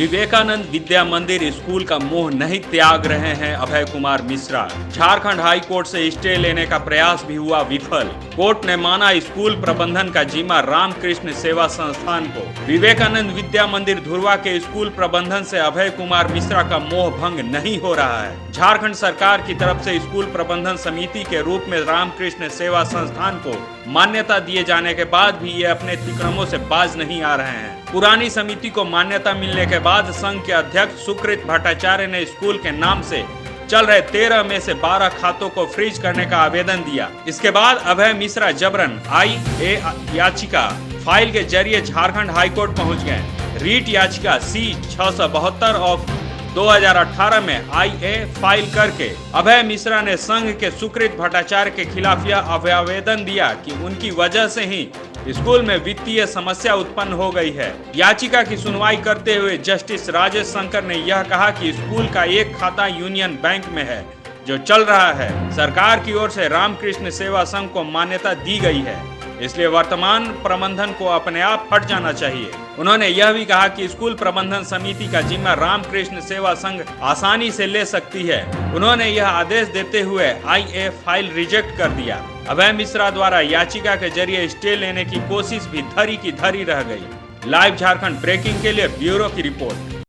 विवेकानंद विद्या मंदिर स्कूल का मोह नहीं त्याग रहे हैं अभय कुमार मिश्रा। झारखंड हाई कोर्ट से स्टे लेने का प्रयास भी हुआ विफल। कोर्ट ने माना स्कूल प्रबंधन का जिम्मा रामकृष्ण सेवा संस्थान को। विवेकानंद विद्या मंदिर धुरवा के स्कूल प्रबंधन से अभय कुमार मिश्रा का मोह भंग नहीं हो रहा है। झारखंड सरकार की तरफ से स्कूल प्रबंधन समिति के रूप में रामकृष्ण सेवा संस्थान को मान्यता दिए जाने के बाद भी ये अपने तिक्रमों से बाज नहीं आ रहे हैं। पुरानी समिति को मान्यता मिलने के बाद संघ के अध्यक्ष सुकृत भट्टाचार्य ने स्कूल के नाम से चल रहे 13 में से 12 खातों को फ्रीज करने का आवेदन दिया। इसके बाद अभय मिश्रा जबरन IA याचिका फाइल के जरिए झारखंड हाईकोर्ट पहुंच गए। रीट याचिका C-672 ऑफ 2018 में IA फाइल करके अभय मिश्रा ने संघ के सुकृत भट्टाचार्य के खिलाफ यह आवेदन दिया कि उनकी वजह से ही स्कूल में वित्तीय समस्या उत्पन्न हो गई है। याचिका की सुनवाई करते हुए जस्टिस राजेश शंकर ने यह कहा कि स्कूल का एक खाता यूनियन बैंक में है जो चल रहा है। सरकार की ओर से रामकृष्ण सेवा संघ को मान्यता दी गई है, इसलिए वर्तमान प्रबंधन को अपने आप हट जाना चाहिए। उन्होंने यह भी कहा कि स्कूल प्रबंधन समिति का जिम्मा रामकृष्ण सेवा संघ आसानी से ले सकती है। उन्होंने यह आदेश देते हुए IA फाइल रिजेक्ट कर दिया। अभय मिश्रा द्वारा याचिका के जरिए स्टे लेने की कोशिश भी धरी की धरी रह गई। लाइव झारखंड ब्रेकिंग के लिए ब्यूरो की रिपोर्ट।